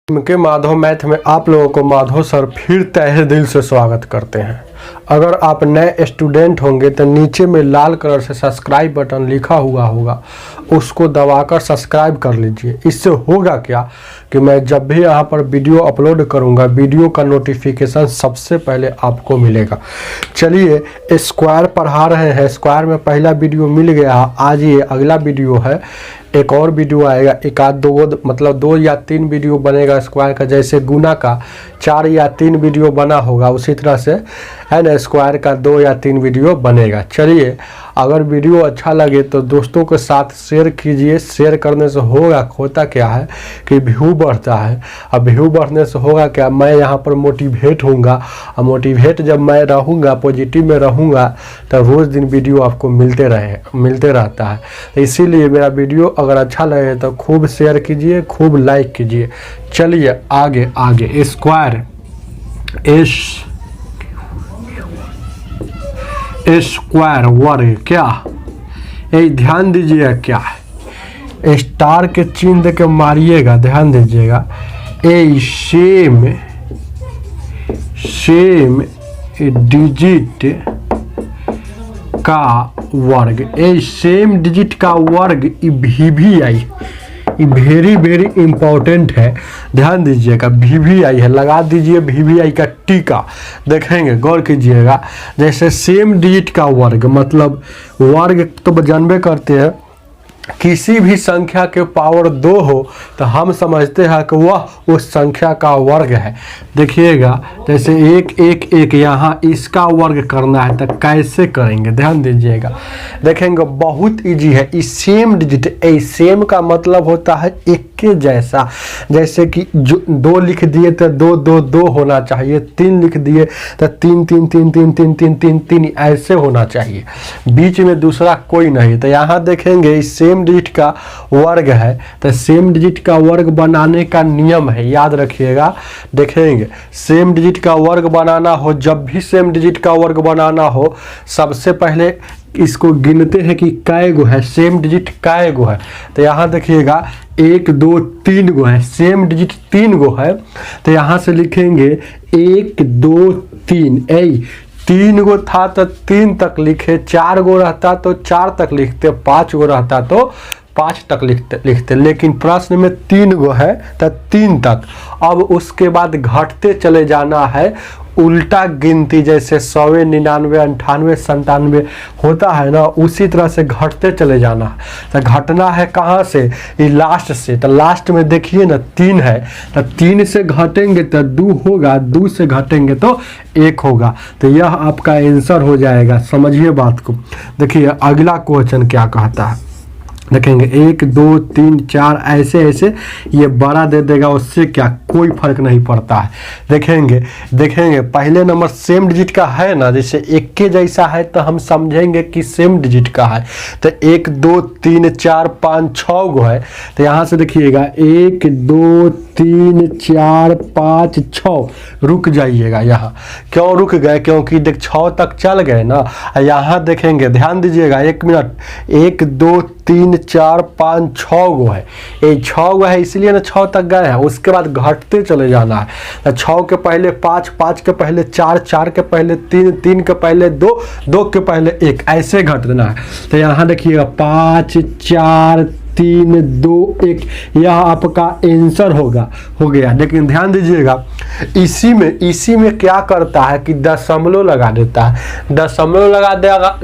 के माधव मैथ में आप लोगों को माधव सर फिर तहे दिल से स्वागत करते हैं। अगर आप नए स्टूडेंट होंगे तो नीचे में लाल कलर से सब्सक्राइब बटन लिखा हुआ होगा, उसको दबाकर सब्सक्राइब कर लीजिए। इससे होगा क्या कि मैं जब भी यहाँ पर वीडियो अपलोड करूँगा, वीडियो का नोटिफिकेशन सबसे पहले आपको मिलेगा। चलिए स्क्वायर पढ़ा रहे हैं, स्क्वायर में पहला वीडियो मिल गया, आज ये अगला वीडियो है। एक और वीडियो आएगा, एक आध दो मतलब 2 या 3 वीडियो बनेगा स्क्वायर का। जैसे गुना का 4 या 3 वीडियो बना होगा, उसी तरह से है ना स्क्वायर का 2 या 3 वीडियो बनेगा। चलिए, अगर वीडियो अच्छा लगे तो दोस्तों के साथ शेयर कीजिए। शेयर करने से होता क्या है कि व्यू बढ़ता है। अब व्यू बढ़ने से होगा क्या, मैं यहाँ पर मोटिवेट होऊंगा, और मोटिवेट जब मैं रहूँगा, पॉजिटिव में रहूँगा, तो रोज़ दिन वीडियो आपको मिलते रहता है। तो इसीलिए मेरा वीडियो अगर अच्छा लगे तो खूब शेयर कीजिए, खूब लाइक कीजिए। चलिए आगे स्क्वायर स्क्वायर वर्ग क्या ये ध्यान दीजिएगा क्या है। स्टार के चिन्ह दे के मारिएगा, ध्यान दीजिएगा। ए सेम डिजिट का वर्ग, ए सेम डिजिट का वर्ग VVI, वेरी इंपॉर्टेंट है, ध्यान दीजिएगा। VVI है, लगा दीजिए VVI का टीका, देखेंगे गौर कीजिएगा। जैसे सेम डिजिट का वर्ग मतलब वर्ग तो जानबे करते हैं, किसी भी संख्या के पावर 2 हो तो हम समझते हैं कि वह उस संख्या का वर्ग है। देखिएगा जैसे 1 1 1 यहाँ इसका वर्ग करना है तो कैसे करेंगे, ध्यान दीजिएगा। देखेंगे बहुत इजी है। इस सेम डिजिट, सेम का मतलब होता है एक के जैसा। जैसे कि जो 2 लिख दिए तो 2 2 2 होना चाहिए, 3 लिख दिए तो 3 3 3 3 3 3 3 3 ऐसे होना चाहिए, बीच में दूसरा कोई नहीं। तो यहाँ देखेंगे इस सेम डिजिट का वर्ग है, तो सेम डिजिट का वर्ग बनाने का नियम है, याद रखिएगा। देखेंगे सेम डिजिट का वर्ग बनाना हो, जब भी सेम डिजिट का वर्ग बनाना हो, सबसे पहले इसको गिनते हैं कि कै गो है, सेम डिजिट कै गो है। तो यहाँ देखिएगा 1 2 3 गो है, सेम डिजिट 3 गो है। तो यहाँ से लिखेंगे 1 2 3, 3 गो था तो 3 तक लिखे, 4 गो रहता तो 4 तक लिखते, 5 गो रहता तो 5 तक लिखते। लेकिन प्रश्न में 3 गो है तो 3 तक। अब उसके बाद घटते चले जाना है, उल्टा गिनती, जैसे 100 99 98 97 होता है ना, उसी तरह से घटते चले जाना है। तो घटना है कहाँ से, ये लास्ट से। तो लास्ट में देखिए ना 3 है, तो 3 से घटेंगे तो 2 होगा, 2 से घटेंगे तो 1 होगा। तो यह आपका आंसर हो जाएगा, समझिए बात को। देखिए अगला क्वेश्चन क्या कहता है, देखेंगे 1 2 3 4 ऐसे ये बड़ा दे देगा, उससे क्या कोई फर्क नहीं पड़ता है। देखेंगे पहले नंबर सेम डिजिट का है ना, जैसे 1 के जैसा है तो हम समझेंगे कि सेम डिजिट का है। तो 1 2 3 4 5 6 गो है। तो यहाँ से देखिएगा 1 2 3 4 5 6, रुक जाइएगा। यहाँ क्यों रुक गए, क्योंकि देख 6 तक चल गए ना। यहाँ देखेंगे, ध्यान दीजिएगा, 1 मिनट, 1 2 3 4 5 6 गो है, ये 6 गो है इसलिए ना 6 तक गए हैं। उसके बाद घटते चले जाना है, तो 6 के पहले 5, 5 के पहले 4, 4 के पहले 3, 3 के पहले 2, 2 के पहले 1, ऐसे घटना है। तो यहाँ देखिएगा 5 4 3 2 1, यह आपका आंसर हो गया। लेकिन ध्यान दीजिएगा इसी में क्या करता है कि दशमलव लगा देता है, दशमलव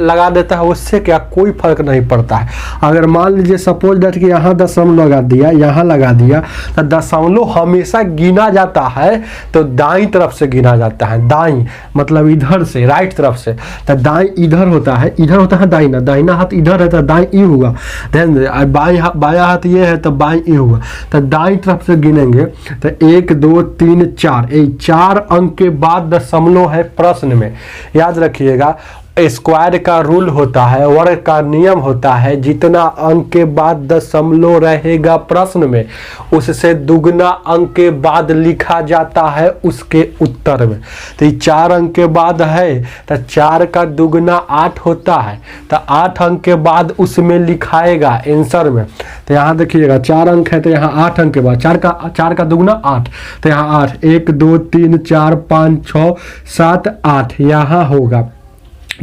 लगा देता है, उससे क्या कोई फर्क नहीं पड़ता है। अगर मान लीजिए सपोज दैट कि यहाँ दशमलव लगा दिया, यहाँ लगा दिया, तो दशमलव हमेशा गिना जाता है तो दाईं तरफ से गिना जाता है। दाईं मतलब इधर से, राइट तरफ से। तो दाईं इधर होता है दाहिना, दाहिना हाथ इधर रहता है, दाईं ई हुआ। ध्यान बायां हाथ ये है तो बाईं ई हुआ। तो दाईं तरफ से गिनेंगे तो 1 2 3 4, 4 अंक के बाद दशमलव है प्रश्न में, याद रखिएगा। स्क्वायर का रूल होता है, वर्ग का नियम होता है, जितना अंक के बाद दशमलव रहेगा प्रश्न में उससे दुगना अंक के बाद लिखा जाता है उसके उत्तर में। तो ये 4 अंक के बाद है तो 4 का दुगना 8 होता है, तो 8 अंक के बाद उसमें लिखाएगा आंसर में। तो यहाँ देखिएगा 4 अंक है तो यहाँ 8 अंक के बाद 4 का दुगना 8, तो यहाँ 8 1 2 3 4 5 6 7 8 यहाँ होगा।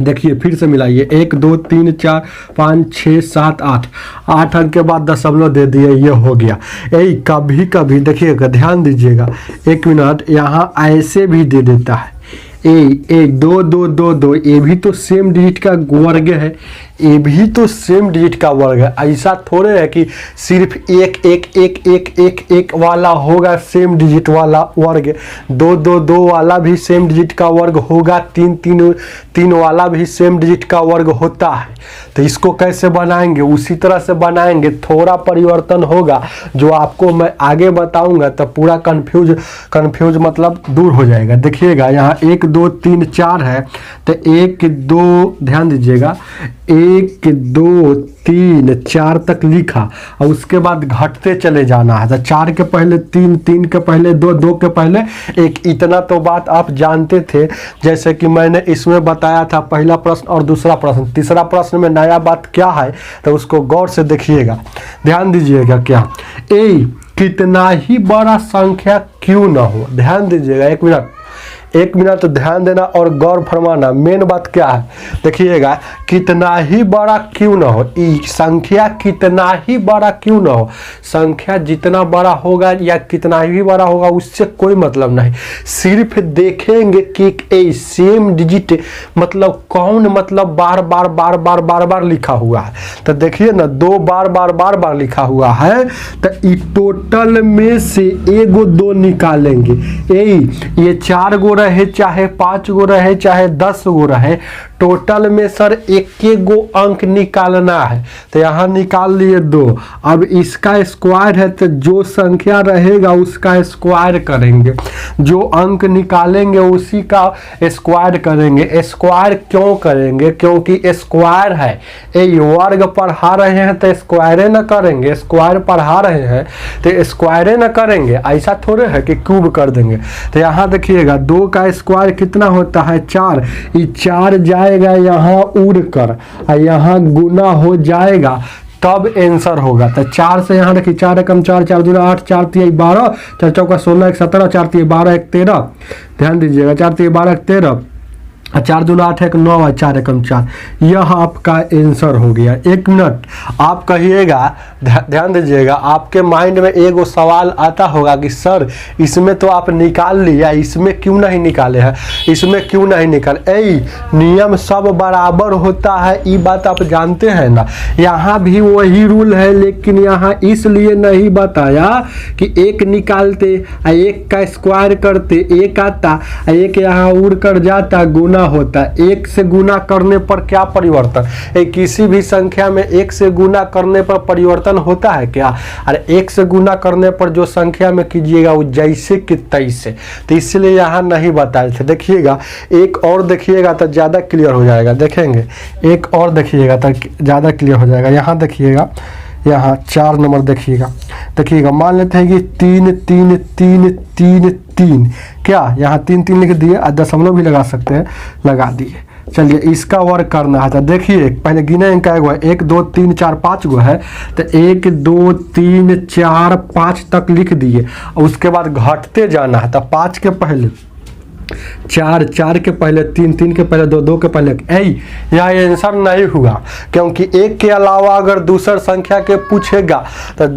देखिए फिर से मिलाइए 1 2 3 4 5 6 7 8, 8 अंक के बाद दशमलव दे दिए, ये हो गया। यही कभी कभी देखिएगा, ध्यान दीजिएगा 1 मिनट, यहाँ ऐसे भी दे देता है 1 2 2 2 2, ये भी तो सेम डिजिट का वर्ग है, ये भी तो सेम डिजिट का वर्ग है। ऐसा थोड़े है कि सिर्फ 1 1 1 1 1 1 वाला होगा सेम डिजिट वाला वर्ग, 2 2 2 वाला भी सेम डिजिट का वर्ग होगा, 3 3 3 वाला भी सेम डिजिट का वर्ग होता है। तो इसको कैसे बनाएंगे, उसी तरह से बनाएंगे, थोड़ा परिवर्तन होगा जो आपको मैं आगे बताऊंगा, तो पूरा कंफ्यूज मतलब दूर हो जाएगा। देखिएगा यहाँ 1 2 3 4 है, तो 1 2 ध्यान दीजिएगा 1 2 3 4 तक लिखा और उसके बाद घटते चले जाना है। तो 4 के पहले 3, 3 के पहले 2, 2 के पहले 1, इतना तो बात आप जानते थे। जैसे कि मैंने इसमें बताया था पहला प्रश्न और दूसरा प्रश्न, तीसरा प्रश्न में नया बात क्या है तो उसको गौर से देखिएगा, ध्यान दीजिएगा। क्या कितना ही बड़ा संख्या क्यों ना हो, ध्यान दीजिएगा, 1 मिनट ध्यान देना और गौर फरमाना। मेन बात क्या है देखिएगा, कितना ही बड़ा क्यों ना हो, संख्या कितना ही बड़ा क्यों ना हो, संख्या जितना बड़ा होगा या कितना ही बड़ा होगा उससे कोई मतलब नहीं, सिर्फ देखेंगे कि सेम डिजिट मतलब कौन मतलब बार बार लिखा हुआ है। तो देखिए ना 2 बार लिखा हुआ है, तो टोटल में से 1 2 निकालेंगे। ये 4 गो रहे चाहे 5 गो रहे चाहे 10 गो रहे, टोटल में सर 1 गो अंक निकालना है। तो यहाँ निकाल लिए 2, अब इसका स्क्वायर है तो जो संख्या रहेगा उसका स्क्वायर करेंगे, जो अंक निकालेंगे उसी का स्क्वायर करेंगे। स्क्वायर क्यों करेंगे, क्योंकि स्क्वायर है, ये वर्ग पढ़ा रहे हैं तो स्क्वायर न करेंगे, स्क्वायर पढ़ा रहे हैं तो स्क्वायर न करेंगे, ऐसा थोड़े है कि क्यूब कर देंगे। तो यहाँ देखिएगा 2 का स्क्वायर कितना होता है 4, ये 4 जाएगा यहाँ उड़ कर और यहाँ गुना हो जाएगा, तब आंसर होगा। तो 4 से यहाँ देखिए 4 एकम 4, 4 दूना 8, 4 तिया 12, 4 चौका 16, 1 17, 4 तिया 12, 1 13, ध्यान दीजिएगा 4 तिया 12, 1 13, 4 दूना 8, 1 9, 4 एकम 4, यह आपका आंसर हो गया। 1 मिनट आप कहिएगा, ध्यान दीजिएगा, आपके माइंड में एक सवाल आता होगा कि सर इसमें तो आप निकाल लिया, इसमें क्यों नहीं निकाले हैं, इसमें क्यों नहीं निकाले। नियम सब बराबर होता है, ये बात आप जानते हैं ना। यहाँ भी वही रूल है, लेकिन यहाँ इसलिए नहीं बताया कि 1 निकालते 1 का स्क्वायर करते 1 आता, 1 यहाँ उड़ कर जाता, गुना होता। 1 से गुना करने पर क्या परिवर्तन, किसी भी संख्या में 1 से गुना करने पर परिवर्तन होता है क्या? अरे 1 से गुना करने पर जो संख्या में कीजिएगा वो जैसे कि तैसे, तो इसलिए यहाँ नहीं बताए थे। देखिएगा एक और देखिएगा तो ज़्यादा क्लियर हो जाएगा, देखेंगे एक और देखिएगा तो ज़्यादा क्लियर हो जाएगा। यहाँ देखिएगा, यहाँ 4 नंबर देखिएगा, मान लेते हैं कि 3 3 3 3 3, क्या यहाँ 3 3 लिख दिए, दशमलव भी लगा सकते हैं, लगा दिए। चलिए इसका वर्क करना है, तो देखिए पहले गिने इनका 1 2 3 4 5 गो है, तो 1 2 3 4 5 तक लिख दिए और उसके बाद घटते जाना है। तो 5 के पहले 4, 4 के पहले 3, 3 के पहले 2, 2 के पहले यह आंसर नहीं हुआ, क्योंकि 1 के अलावा अगर दूसर संख्या के पूछेगा तो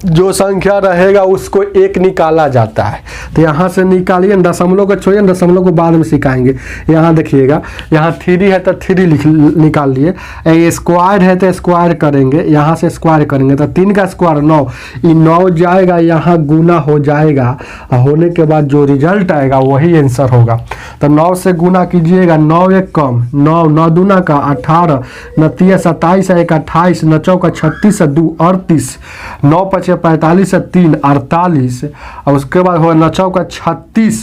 जो संख्या रहेगा उसको 1 निकाला जाता है। तो यहाँ से निकालिए, दशमलव को छोड़िए, दशमलव को बाद में सिखाएंगे। यहाँ देखिएगा, यहाँ 3 है तो 3 निकाल लिए, स्क्वायर है तो स्क्वायर करेंगे, यहाँ से स्क्वायर करेंगे तो 3 का स्क्वायर 9, ये 9 जाएगा यहाँ गुना हो जाएगा, होने के बाद जो रिजल्ट आएगा वही आंसर होगा। तो 9 से गुना कीजिएगा, 9 1 कम 9, 9 दूना का 18, 9 तिया 27, 1 28, 9 चौका 36, 2 38, 9 5 45, 3 48 और उसके बाद होगा 9 चौका 36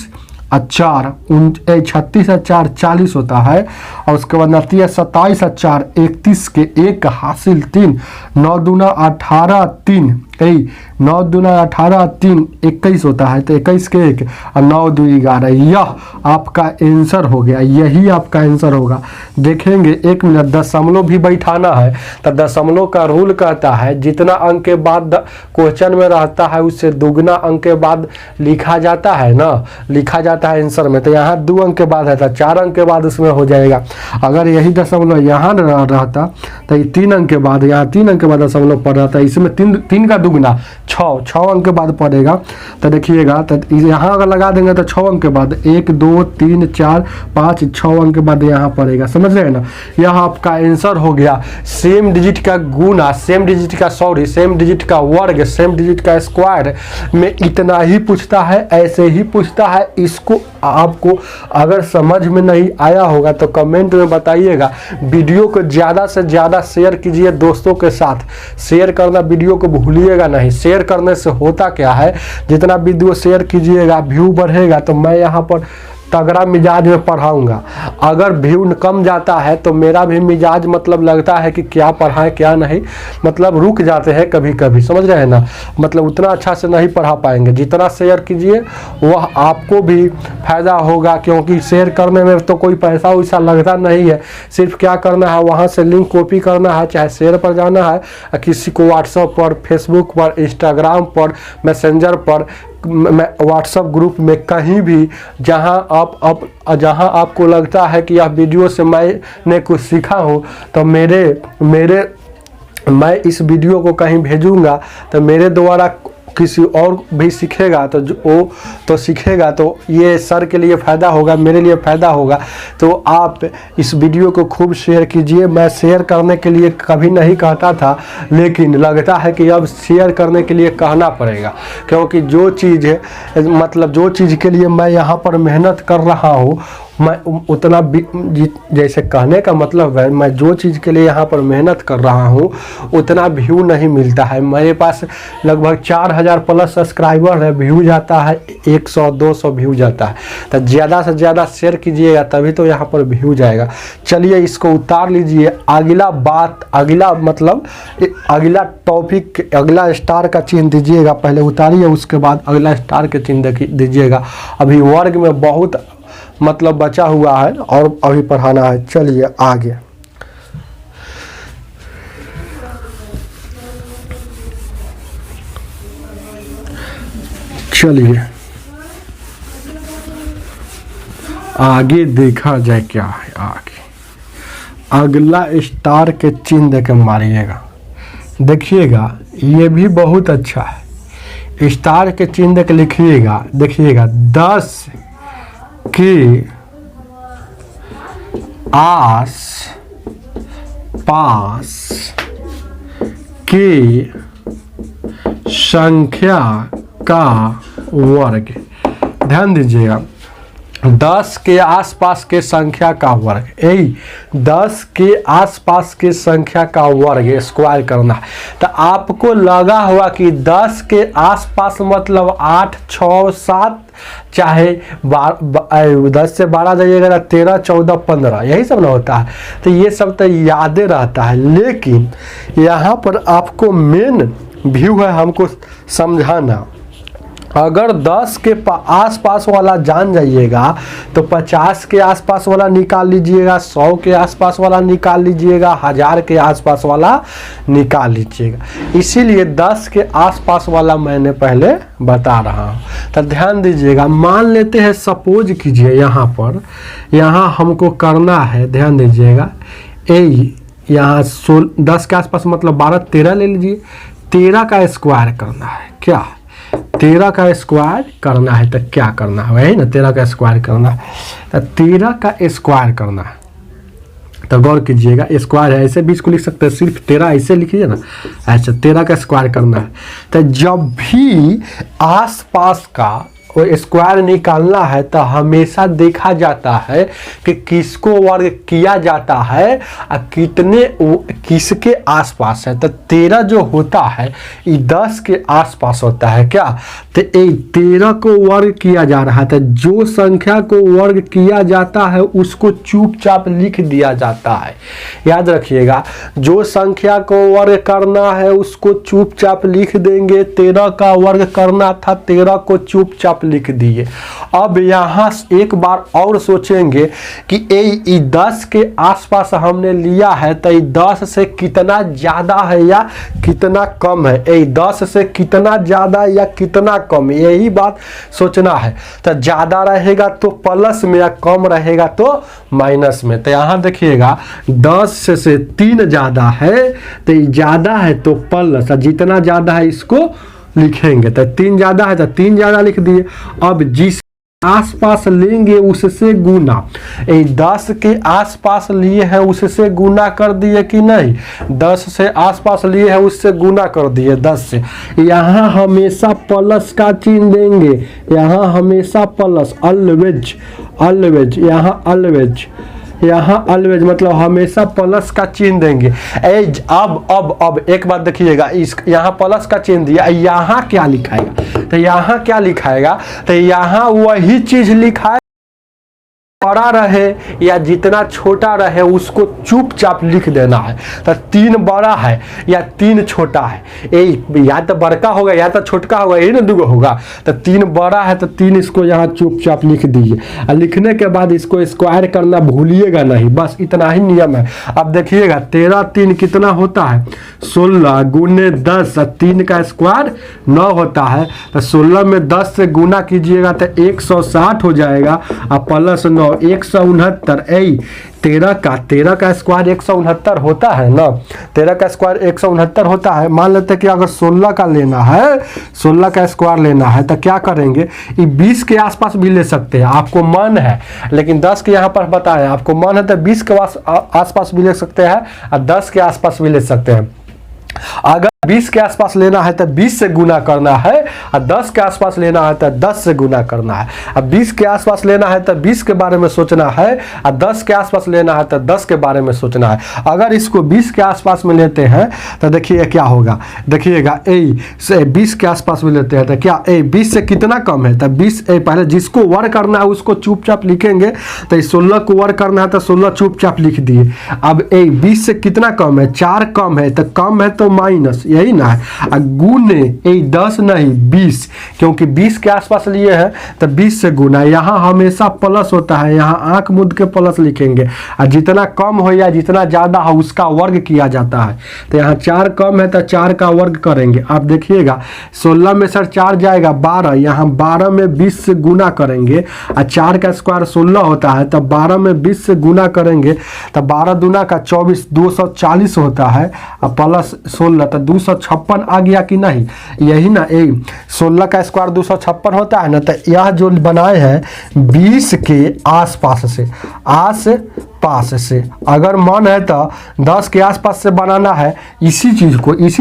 4 36 और 4 40 होता है। और उसके बाद 27 और 4 31 के 1 हासिल 3 9 दूना 18 3 9 दूना 18 3 21 होता है। तो 21 के 1 और 9 2 11, यह आपका आंसर हो गया, यही आपका आंसर होगा। देखेंगे 1 मिनट, दशमलव भी बैठाना है तो दशमलव का रूल कहता है जितना अंक के बाद क्वेश्चन में रहता है उससे दुगना अंक के बाद लिखा जाता है ना, लिखा जाता है आंसर में। तो यहाँ 2 अंक के बाद है तो 4 अंक के बाद उसमें हो जाएगा। अगर यही दशमलव यहाँ रहता तो 3 अंक के बाद, यहाँ 3 अंक के बाद दशमलव पड़ रहा था, इसमें 3 का दुगना 6 अंक के बाद पड़ेगा। तो देखिएगा, तो यहाँ अगर लगा देंगे तो 6 अंक के बाद 1 2 3 4 5 6 अंक के बाद यहाँ पड़ेगा। समझ रहे हैं ना, यह आपका आंसर हो गया। सेम डिजिट का गुना, सेम डिजिट का सेम डिजिट का वर्ग, सेम डिजिट का स्क्वायर में इतना ही पूछता है, ऐसे ही पूछता है। इसको आपको अगर समझ में नहीं आया होगा तो कमेंट में बताइएगा। वीडियो को ज़्यादा से ज़्यादा शेयर कीजिए दोस्तों के साथ, शेयर करना वीडियो को भूलिएगा नहीं। शेयर करने से होता क्या है, जितना वीडियो शेयर कीजिएगा व्यू बढ़ेगा तो मैं यहाँ पर तगड़ा मिजाज में पढ़ाऊंगा। अगर व्यू कम जाता है तो मेरा भी मिजाज मतलब लगता है कि क्या पढ़ाएं क्या नहीं, मतलब रुक जाते हैं कभी कभी, समझ रहे हैं ना, मतलब उतना अच्छा से नहीं पढ़ा पाएंगे। जितना शेयर कीजिए वह आपको भी फायदा होगा, क्योंकि शेयर करने में तो कोई पैसा वैसा लगता नहीं है। सिर्फ क्या करना है, वहाँ से लिंक कॉपी करना है, चाहे शेयर पर जाना है, किसी को व्हाट्सएप पर, फेसबुक पर, इंस्टाग्राम पर, मैसेंजर पर, व्हाट्सएप ग्रुप में, कहीं भी जहां आपको लगता है कि यह वीडियो से मैंने कुछ सीखा हूं तो मैं इस वीडियो को कहीं भेजूंगा तो मेरे द्वारा किसी और भी सीखेगा तो सीखेगा, तो ये सर के लिए फ़ायदा होगा, मेरे लिए फ़ायदा होगा। तो आप इस वीडियो को खूब शेयर कीजिए। मैं शेयर करने के लिए कभी नहीं कहता था, लेकिन लगता है कि अब शेयर करने के लिए कहना पड़ेगा, क्योंकि जो चीज़ के लिए मैं यहाँ पर मेहनत कर रहा हूँ, मैं उतना जैसे कहने का मतलब है, मैं जो चीज़ के लिए यहाँ पर मेहनत कर रहा हूँ उतना व्यू नहीं मिलता है। मेरे पास लगभग 4000 प्लस सब्सक्राइबर है, व्यू जाता है 100-200 व्यू जाता है। तो ज़्यादा से ज़्यादा शेयर कीजिएगा तभी तो यहाँ पर व्यू जाएगा। चलिए इसको उतार लीजिए। अगला टॉपिक, अगला स्टार का चिन्ह दीजिएगा, पहले उतारिए उसके बाद अगला स्टार के चिन्ह दीजिएगा। अभी वर्ग में बहुत बचा हुआ है और अभी पढ़ाना है। चलिए आगे, आगे देखा जाए क्या है। आगे अगला स्टार के चिन्ह देकर मारिएगा, देखिएगा ये भी बहुत अच्छा है। स्टार के चिन्ह देकर लिखिएगा, देखिएगा 10 के आस पास के संख्या का वर्ग। ध्यान दीजिएगा, 10 के आसपास के संख्या का वर्ग, 10 के आसपास के संख्या का वर्ग स्क्वायर करना है। तो आपको लगा हुआ कि 10 के आसपास मतलब 8 6 7, चाहे 10 से 12 जाइएगा ना, 13 14 15, यही सब ना होता है। तो ये सब तो यादें रहता है, लेकिन यहाँ पर आपको मेन व्यू है हमको समझाना। अगर 10 के आसपास वाला जान जाइएगा तो 50 के आसपास वाला निकाल लीजिएगा, 100 के आसपास वाला निकाल लीजिएगा, 1000 के आसपास वाला निकाल लीजिएगा। इसीलिए 10 के आसपास वाला मैंने पहले बता रहा हूँ। तो ध्यान दीजिएगा, मान लेते हैं, सपोज कीजिए यहाँ हमको करना है, ध्यान दीजिएगा, यहाँ 10 के आसपास मतलब 12 13 ले लीजिए, 13 का स्क्वायर करना है। क्या 13 का स्क्वायर करना है? तो क्या करना है, वही ना, 13 का स्क्वायर करना है। तो 13 का स्क्वायर करना है तो गौर कीजिएगा, स्क्वायर है, ऐसे भी इसको लिख सकते हैं, सिर्फ 13 ऐसे लिखिए ना, ऐसे 13 का स्क्वायर करना है। तो जब भी आसपास का स्क्वायर निकालना है तो हमेशा देखा जाता है कि किसको वर्ग किया जाता है और किसके आसपास है। तो 13 जो होता है ये 10 के आसपास होता है क्या, तो 13 को वर्ग किया जा रहा है। तो जो संख्या को वर्ग किया जाता है उसको चुपचाप लिख दिया जाता है। याद रखिएगा, जो संख्या को वर्ग करना है उसको चुपचाप लिख देंगे। 13 का वर्ग करना था, 13 को चुपचाप लिख दिए। अब यहाँ एक बार और सोचेंगे कि ये 10 के आसपास हमने लिया है तो ये 10 से कितना ज्यादा है या कितना कम है, ये 10 से कितना ज्यादा या कितना कम, यही बात सोचना है। तो ज्यादा रहेगा तो प्लस में या कम रहेगा तो माइनस में। तो यहाँ देखिएगा 10 से 3 ज्यादा है तो ये ज्यादा है तो प्लस, जितना ज्यादा है इसको लिखेंगे। तो 3 ज्यादा है तो 3 ज्यादा लिख दिए। अब जिस आसपास लेंगे उससे गुना, 10 के आसपास लिए हैं उससे गुना कर दिए कि नहीं, 10 से आसपास लिए हैं उससे गुना कर दिए 10 से। यहाँ हमेशा प्लस का चिन्ह देंगे, यहाँ हमेशा प्लस, ऑलवेज ऑलवेज, यहाँ ऑलवेज, यहाँ ऑलवेज मतलब हमेशा प्लस का चिन्ह देंगे। एज अब एक बात देखिएगा, इस यहाँ प्लस का चिन्ह दिया, यहाँ क्या लिखाएगा, तो यहाँ क्या लिखाएगा, तो यहाँ वही चीज लिखा है, बड़ा रहे या जितना छोटा रहे उसको चुपचाप लिख देना है। तो 3 बड़ा है या 3 छोटा है, या तो बड़का होगा या तो छोटका होगा, यही ना दुगो होगा। तो 3 बड़ा है तो 3 इसको यहाँ चुपचाप लिख दीजिए। और लिखने के बाद इसको स्क्वायर करना भूलिएगा नहीं, बस इतना ही नियम है। अब देखिएगा 13 3 कितना होता है, 16 गुने 10, 3 का स्क्वायर 9 होता है। तो 16 में 10 से गुना कीजिएगा तो 160 हो जाएगा और प्लस 9 169। 13 का स्क्वायर 169 होता है ना, 13 का स्क्वायर 169 होता है। मान लेते हैं कि अगर 16 का लेना है, 16 का स्क्वायर लेना है तो क्या करेंगे, ये 20 के आसपास भी ले सकते हैं, आपको मन है, लेकिन 10 के यहाँ पर बताएं, आपको मन है तो 20 के आसपास भी ले सकते हैं और 10 के आसपास भी ले सकते हैं। अगर 20 के आसपास लेना है तो 20 से गुना करना है और 10 के आसपास लेना है तो 10 से गुना करना है। अब 20 के आसपास लेना है तो 20 के बारे में सोचना है और 10 के आसपास लेना है तो 10 के बारे में सोचना है। अगर इसको 20 के आसपास में लेते हैं तो देखिए क्या होगा, देखिएगा से 20 के आसपास में लेते हैं तो क्या 20 से कितना कम है, तो 20 पहले जिसको वर्ग करना है उसको चुपचाप लिखेंगे। तो 16 को वर्ग करना है तो 16 चुपचाप लिख दिए। अब 20 से कितना कम है, 4 कम है, तो कम है तो माइनस, यही ना है। गुने 10 नहीं 20, क्योंकि 20 के आसपास लिए हैं तो 20 से गुना, यहाँ हमेशा प्लस होता है, यहाँ आंख मूंद के प्लस लिखेंगे और जितना कम हो या जितना ज्यादा हो उसका वर्ग किया जाता है। तो यहाँ 4 कम है तो 4 का वर्ग करेंगे। आप देखिएगा 16 में सर 4 जाएगा 12, यहाँ 12 में 20 से गुना करेंगे और 4 का स्क्वायर 16 होता है तो 12 में 20 से गुना करेंगे तो 12 दूना का 24, 240 होता है और प्लस 16 तो 256 आ गया कि नहीं, यही ना। 16 का स्क्वायर 256 होता है ना। तो यह जो बनाए हैं 20 के आसपास से, पास से, अगर मन है तो 10 के आसपास से बनाना है, इसी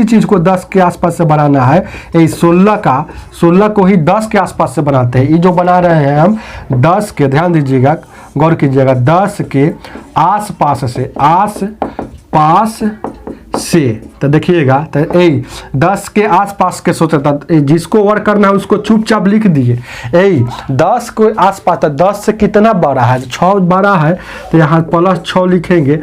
चीज को 10 के आसपास से बनाना है। 16 को ही 10 के आसपास से बनाते हैं। ये जो बना रहे हैं हम 10 के, ध्यान दीजिएगा, गौर कीजिएगा, 10 के आसपास से तो देखिएगा तो 10 के आसपास के सोचा था, जिसको वर्ग करना है उसको चुपचाप लिख दिए। 10 के आसपास, तो 10 से कितना बड़ा है, 6 बड़ा है तो यहाँ प्लस 6 लिखेंगे।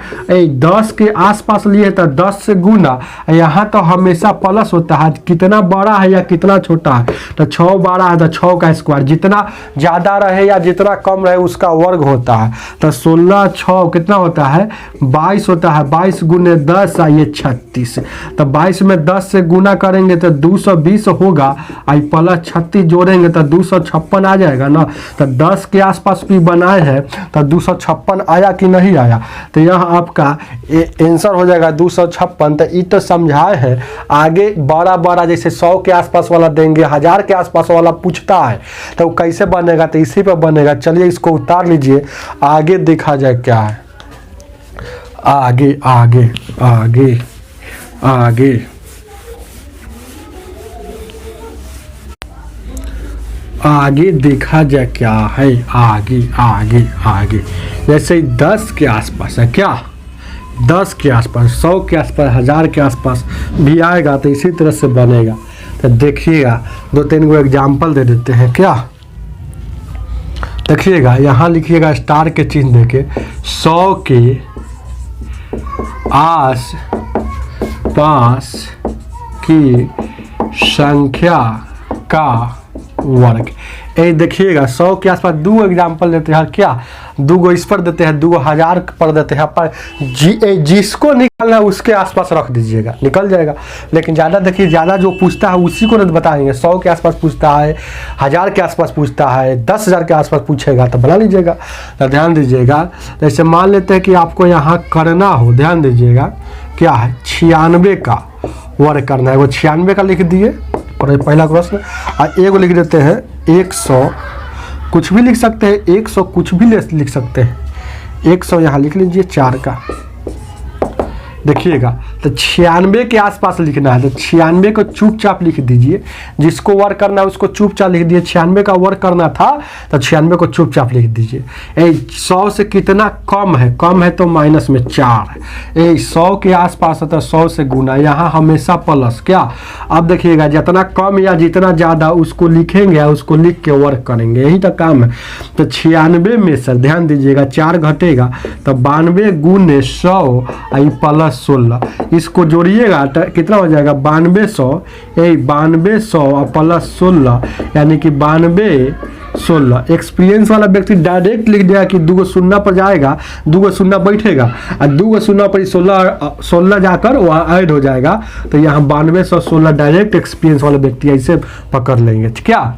10 के आसपास लिए तो 10 से गुना, यहाँ तो हमेशा प्लस होता है, कितना बड़ा है या कितना छोटा है, तो 6 बड़ा है तो 6 का स्क्वायर, जितना ज्यादा रहे या जितना कम रहे उसका वर्ग होता है। तो 16 6 कितना होता है, 22 होता है। 22 गुने 10 ये 36, तो 22 में 10 से गुना करेंगे तो 220 होगा, आई प्लस 36 जोड़ेंगे तो 256 आ जाएगा ना। तो 10 के आसपास भी बनाए हैं तो 256 आया कि नहीं आया, तो यह आपका आंसर हो जाएगा 256। तो ये तो समझाए हैं। आगे बड़ा जैसे 100 के आसपास वाला देंगे, 1000 के आसपास वाला पूछता है तो कैसे बनेगा, तो इसी पे बनेगा। चलिए इसको उतार लीजिए, आगे देखा जाए क्या है। आगे आगे आगे आगे आगे देखा जाए क्या है, आगे आगे आगे जैसे 10 के आसपास है, क्या 10 के आसपास, 100 के आसपास, 1000 के आसपास भी आएगा तो इसी तरह से बनेगा। तो देखिएगा 2-3 गो एग्जाम्पल दे देते हैं। क्या देखिएगा, यहाँ लिखिएगा स्टार के चिन्ह देके 100 के आस पास की संख्या का वर्ग। ये देखिएगा 100 के आसपास 2 एग्जाम्पल देते हैं। क्या 2 गो इस पर देते हैं, 2 गो 1000 पर देते हैं। पर जिसको निकालना है उसके आसपास रख दीजिएगा, निकल जाएगा। लेकिन ज़्यादा देखिए, ज़्यादा जो पूछता है उसी को नहीं बताएंगे। 100 के आसपास पूछता है, 1000 के आसपास पूछता है, 10,000 के आसपास पूछेगा तो बना लीजिएगा। तो ध्यान दीजिएगा, जैसे मान लेते हैं कि आपको यहाँ करना हो, ध्यान दीजिएगा क्या है, 96 का वर्ग करना है। वो 96 का लिख दिए और पहला प्रश्न, और एगो लिख देते हैं 100, कुछ भी लिख सकते हैं, 100 कुछ भी लिख सकते हैं। 100 यहाँ लिख लीजिए 4 का। देखिएगा तो 96 के आसपास लिखना है, तो 96 को चुपचाप लिख दीजिए। जिसको वर्ग करना है उसको चुपचाप लिख दिए। 96 का वर्ग करना था तो 96 को चुपचाप लिख दीजिए। 100 से कितना कम है, कम है तो माइनस में 4 है। 100 के आसपास है तो 100 से गुना, यहाँ हमेशा प्लस। क्या अब देखिएगा, जितना कम या जितना ज़्यादा उसको लिखेंगे, उसको लिख के वर्ग करेंगे, यही तो काम है। तो 96 में से ध्यान दीजिएगा 4 घटेगा तो 92 गुने 100 प्लस 16, इसको जोड़िएगा तो कितना हो जाएगा 9200, 9200 प्लस 16 यानी कि 9216। एक्सपीरियंस वाला व्यक्ति डायरेक्ट लिख देगा कि 2 शून्य पर जाएगा, 2 शून्य बैठेगा और 2 शून्य पर 16 जाकर वहाँ ऐड हो जाएगा। तो यहाँ 9216 डायरेक्ट एक्सपीरियंस वाले व्यक्ति ऐसे पकड़ लेंगे। क्या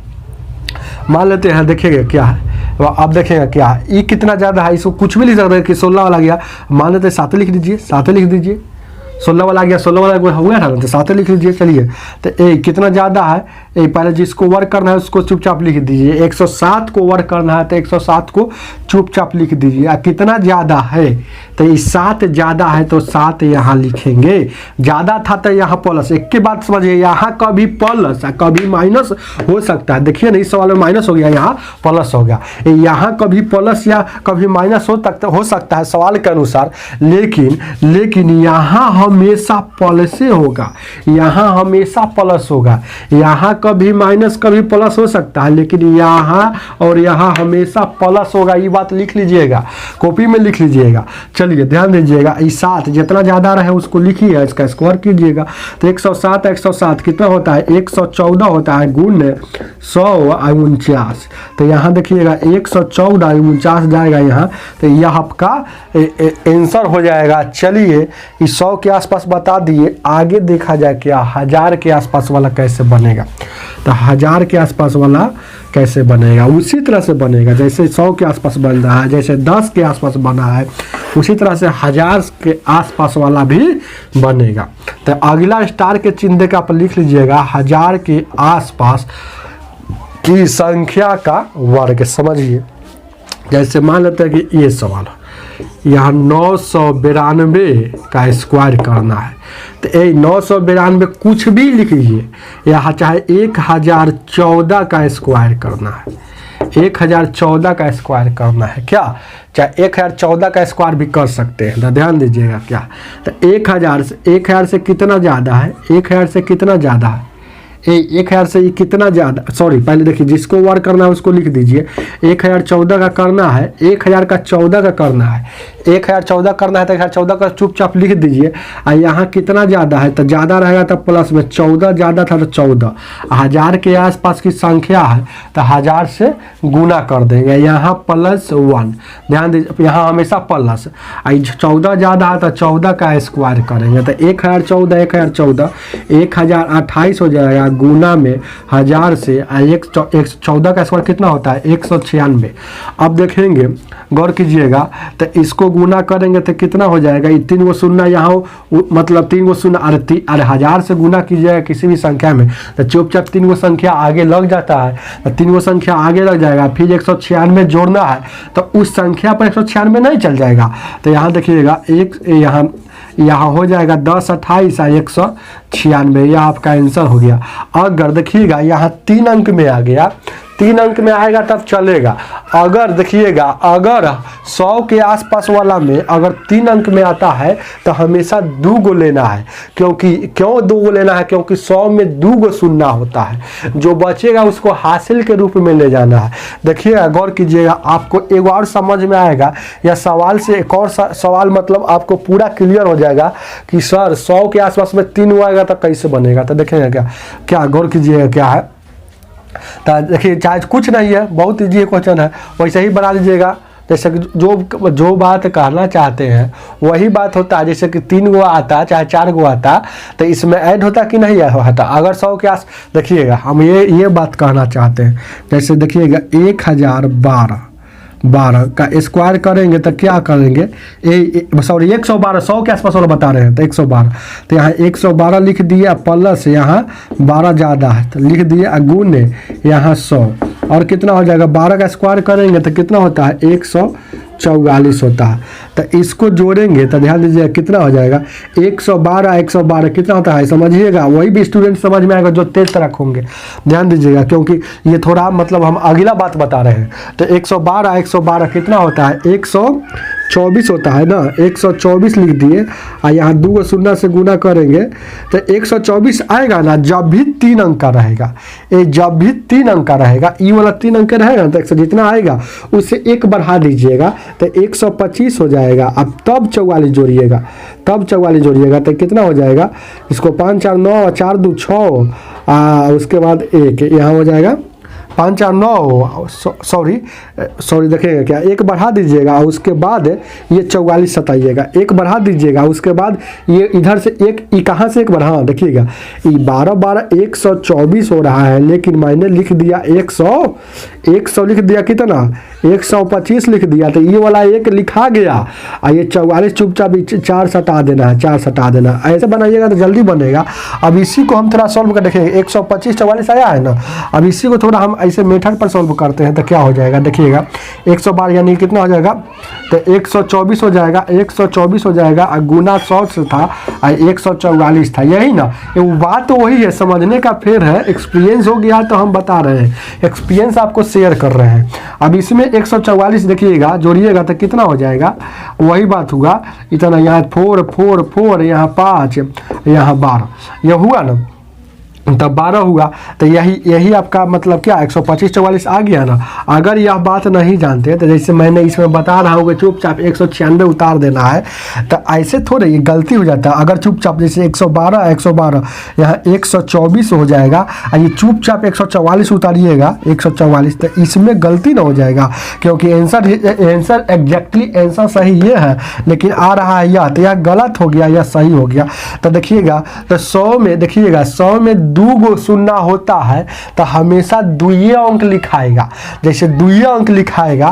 मान लेते हैं, देखिएगा क्या है, अब देखेगा क्या है, ये कितना ज़्यादा है, इसको कुछ भी लिख सकते हैं कि 16 वाला गया, मान लेते हैं 7 लिख दीजिए, 7 लिख दीजिए। 16 वाला गया, 16 वाला हो गया था तो 7 लिख लीजिए। चलिए तो ए कितना ज़्यादा है, ए पहले जिसको वर्क करना है उसको चुपचाप लिख दीजिए। 107 को वर्क करना है तो 107 को चुपचाप लिख दीजिए। और कितना ज़्यादा है तो ये 7 ज़्यादा है तो 7 यहाँ लिखेंगे। ज़्यादा था तो यहाँ प्लस, एक के बाद समझिए, यहाँ कभी प्लस कभी माइनस हो सकता है। देखिए ना इस सवाल में माइनस हो गया, यहाँ प्लस हो गया। यहाँ कभी प्लस या कभी माइनस हो सकता है सवाल के अनुसार, लेकिन यहाँ हमेशा प्लस होगा, यहाँ हमेशा प्लस होगा। यहाँ कभी माइनस कभी प्लस हो सकता है, लेकिन यहाँ और यहाँ हमेशा प्लस होगा। ये बात लिख लीजिएगा, कॉपी में लिख लीजिएगा। चलिए ध्यान दीजिएगा, ये 7 जितना ज़्यादा रहे उसको लिखिए, इसका स्क्वायर कीजिएगा। तो 107 कितना होता है, 114 होता है गुण 149। तो यहाँ देखिएगा 114 49 जाएगा यहाँ, तो यह आपका आंसर हो जाएगा। चलिए इस 100 के आसपास बता दिए, आगे देखा जाए क्या 1000 के आसपास वाला कैसे बनेगा। तो 1000 के आसपास वाला कैसे बनेगा, उसी तरह से बनेगा जैसे 100 के आसपास बन रहा है, जैसे 10 के आसपास बना है, उसी तरह से 1000 के आसपास वाला भी बनेगा। तो अगला स्टार के चिन्ह का आप लिख लीजिएगा 1000 के आसपास की संख्या का वर्ग। समझिए, जैसे मान लेते हैं कि ये सवाल यहाँ 992 का स्क्वायर करना है, तो ये 992 कुछ भी लिख लीजिए, यहाँ चाहे 1014 का स्क्वायर करना है, 1014 का स्क्वायर करना है। क्या चाहे 1014 का स्क्वायर भी कर सकते हैं। तो ध्यान दीजिएगा क्या, तो 1000 से कितना ज़्यादा है, 1000 से कितना ज़्यादा है, 1000 से कितना ज़्यादा, सॉरी पहले देखिए जिसको वर्क करना है उसको लिख दीजिए। 1014 का करना है, 1000 का 14 का करना है, 1014 करना है तो 1014 का चुपचाप लिख दीजिए। और यहाँ कितना ज़्यादा है तो ज़्यादा रहेगा तो प्लस में, 14 ज़्यादा था तो 14। 1000 के आसपास की संख्या है तो 1000 से गुना कर देंगे, यहाँ +1। ध्यान दीजिए यहाँ हमेशा प्लस, 14 ज़्यादा है तो 14 का स्क्वायर करेंगे, तो 1014 1028 हो जाएगा गुना में 1000 से 114 का स्क्वायर कितना होता है 196। अब देखेंगे गौर कीजिएगा, तो इसको गुना करेंगे तो कितना हो जाएगा, ये 3 गो शून्य यहाँ, मतलब 3 गो शून्य, अरे 1000 से गुना कीजिएगा किसी भी संख्या में तो चुपचाप 3 गो संख्या आगे लग जाता है, तो 3 गो संख्या आगे लग जाएगा। फिर 196 जोड़ना है तो उस संख्या पर 196 नहीं चल जाएगा। तो यहाँ देखिएगा यहाँ हो जाएगा 10 28 196, यह आपका आंसर हो गया। अगर देखिएगा यहाँ 3 अंक में आ गया, 3 अंक में आएगा तब चलेगा। अगर देखिएगा, अगर 100 के आसपास वाला में अगर 3 अंक में आता है तो हमेशा 2 गो लेना है। क्योंकि क्यों 2 गो लेना है? क्योंकि 100 में 2 गो शून्य होता है। जो बचेगा उसको हासिल के रूप में ले जाना है। देखिएगा, गौर कीजिएगा, आपको एक और समझ में आएगा या सवाल से एक और सवाल मतलब आपको पूरा क्लियर हो जाएगा कि सर 100 के आसपास में 3 आएगा तो कैसे बनेगा। तो देखेंगे क्या गौर कीजिएगा क्या है। तो देखिए, चाहे कुछ नहीं है, बहुत ईजी क्वेश्चन है, वैसे ही बना लीजिएगा। जैसे कि जो बात कहना चाहते हैं वही बात होता है। जैसे कि 3 गो आता चाहे 4 गो आता तो इसमें ऐड होता कि नहीं होता। अगर 100 के आस देखिएगा, हम ये बात कहना चाहते हैं। जैसे देखिएगा 1012 का स्क्वायर करेंगे तो क्या करेंगे, सॉरी 112, 100 के आसपास वाला बता रहे हैं तो 112, तो यहाँ 112 लिख दिया, प्लस यहाँ 12 ज़्यादा है तो लिख दिया, गुने यहाँ 100, और कितना हो जाएगा, 12 का स्क्वायर करेंगे तो कितना होता है, 144 होता है। तो इसको जोड़ेंगे तो ध्यान दीजिए कितना हो जाएगा, 112 कितना होता है, समझिएगा। वही भी स्टूडेंट समझ में आएगा जो तेज तरक होंगे, ध्यान दीजिएगा, क्योंकि ये थोड़ा मतलब हम अगला बात बता रहे हैं। तो 112 कितना होता है, 124 होता है ना, 124 लिख दिए, और यहाँ 2 शून्य से गुना करेंगे तो 124 आएगा ना, जब भी 3 अंक का रहेगा। जब भी 3 अंक का रहेगा, ई वाला 3 अंक का रहेगा तो 100 जितना आएगा उससे 1 बढ़ा दीजिएगा तो 125 हो जाएगा। अब तब 44 जोड़िएगा, तो कितना हो जाएगा, इसको 5 4 9 और 4 2 6, उसके बाद 1 यहाँ हो जाएगा 5 4 9, सॉरी देखिएगा क्या, 1 बढ़ा दीजिएगा, उसके बाद ये 44 सताइएगा, 1 बढ़ा दीजिएगा, उसके बाद ये इधर से 1 कहाँ से 1 बढ़ा, देखिएगा ये 12 124 हो रहा है, लेकिन मैंने लिख दिया 100 लिख दिया, कितना 125 लिख दिया, तो ये वाला 1 लिखा गया, और ये 44 चुपचाप 4 सटा देना है, 4 सटा देना। ऐसे बनाइएगा तो जल्दी बनेगा। अब इसी को हम थोड़ा सॉल्व कर देखेंगे, 125 44 आया है ना, अब इसी को थोड़ा हम ऐसे मेथड पर सॉल्व करते हैं तो क्या हो जाएगा, देखिएगा 112 यानी कितना हो जाएगा, तो 124 हो जाएगा, 124 हो जाएगा, और गुना 100 से था, और 144 था, यही ना, ये बात तो वही है, समझने का फेर है, एक्सपीरियंस हो गया तो हम बता रहे हैं, एक्सपीरियंस आपको शेयर कर रहे हैं। अब इसमें 144 देखिएगा, जोड़िएगा तो कितना हो जाएगा, वही बात हुआ, इतना यहाँ 4 यहाँ 5 यहाँ 12, यह हुआ ना, तब 12 हुआ। तो यही आपका मतलब क्या, 125 44 आ गया ना। अगर यह बात नहीं जानते तो जैसे मैंने इसमें बता रहा हूँ कि चुपचाप 196 उतार देना है, तो ऐसे थोड़े ये गलती हो जाता है। अगर चुपचाप जैसे 112 यहाँ 124 हो जाएगा, और ये चुपचाप 144 उतारिएगा, 144, तो इसमें गलती ना हो जाएगा, क्योंकि आंसर एग्जैक्टली आंसर सही ये है, लेकिन आ रहा है यह, तो यह गलत हो गया, यह सही हो गया। तो देखिएगा, तो 100 में देखिएगा, 100 में 2 गो शून्य होता है तो हमेशा 2 अंक लिखाएगा। जैसे 2 अंक लिखाएगा,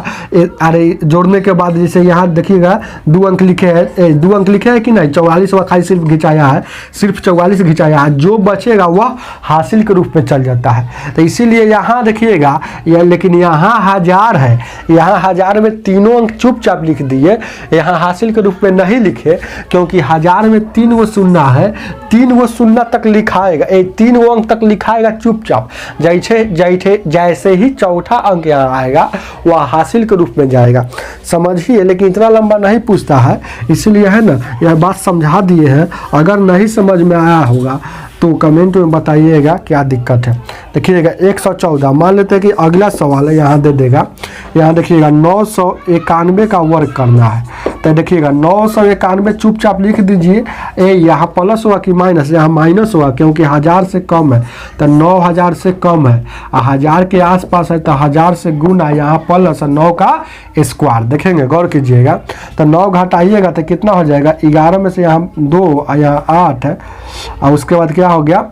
अरे जोड़ने के बाद जैसे यहाँ देखिएगा 2 अंक लिखे हैं कि नहीं, 44 वाला खाली सिर्फ घिंचाया है, सिर्फ 44 घिंचाया है, जो बचेगा वह हासिल के रूप में चल जाता है। तो इसीलिए यहाँ देखिएगा, लेकिन यहाँ 1000 है, यहाँ 1000 में 3 अंक चुपचाप लिख दिए, यहाँ हासिल के रूप में नहीं लिखे, क्योंकि 1000 में 3 गो शून्य है, 3 गो शून्य तक लिखाएगा, 3 अंक तक लिखाएगा चुपचाप। जैसे ही चौथा अंक यहाँ आएगा वह हासिल के रूप में जाएगा, समझिए। लेकिन इतना लंबा नहीं पूछता है, इसलिए है ना, यह बात समझा दिए हैं। अगर नहीं समझ में आया होगा तो कमेंट में बताइएगा क्या दिक्कत है। देखिएगा 114, मान लेते हैं कि अगला सवाल है, यहाँ दे देगा, यहाँ देखिएगा 991 का वर्ग करना है। तो देखिएगा 991 चुपचाप लिख दीजिए, यहाँ प्लस हुआ कि माइनस, यहाँ माइनस हुआ, क्योंकि 1000 से कम है तो 9000 से कम है, 1000 के आसपास है तो 1000 से गुना, यहाँ प्लस 9 का स्क्वायर। देखेंगे, गौर कीजिएगा, तो 9 घटाइएगा तो कितना हो जाएगा, 11 में से यहाँ 2, यहाँ 8 है, और उसके बाद क्या हो गया,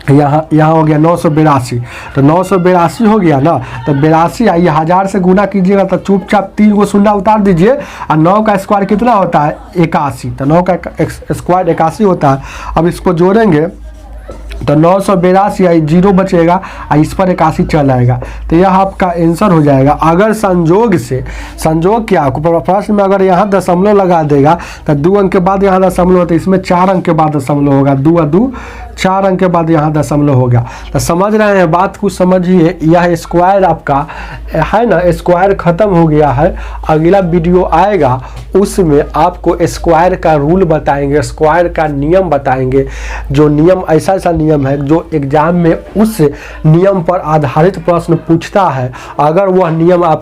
यहाँ हो गया 982, तो 982 हो गया ना, तो 82 आइए 1000 से गुना कीजिएगा तो चुपचाप 3 गो शून्य उतार दीजिए, और 9 का स्क्वायर कितना होता है, 81, तो 9 का स्क्वायर 81 होता है। अब इसको जोड़ेंगे तो 982 आई 0 बचेगा, और इस पर 81 चल आएगा, तो यह आपका आंसर हो जाएगा। अगर संजोग क्या, प्रश्न में अगर यहाँ दशमलव लगा देगा तो 2 अंक के बाद यहाँ दशमलव होता है, इसमें 4 अंक के बाद दशमलव होगा, 2 और 2 4 अंक के बाद यहाँ दशमलव हो गया। तो समझ रहे हैं बात को, समझिए। यह स्क्वायर आपका है ना, स्क्वायर खत्म हो गया है। अगला वीडियो आएगा उसमें आपको स्क्वायर का रूल बताएंगे, स्क्वायर का नियम बताएंगे। जो नियम ऐसा नियम है जो एग्जाम में उस नियम पर आधारित प्रश्न पूछता है। अगर वह नियम आप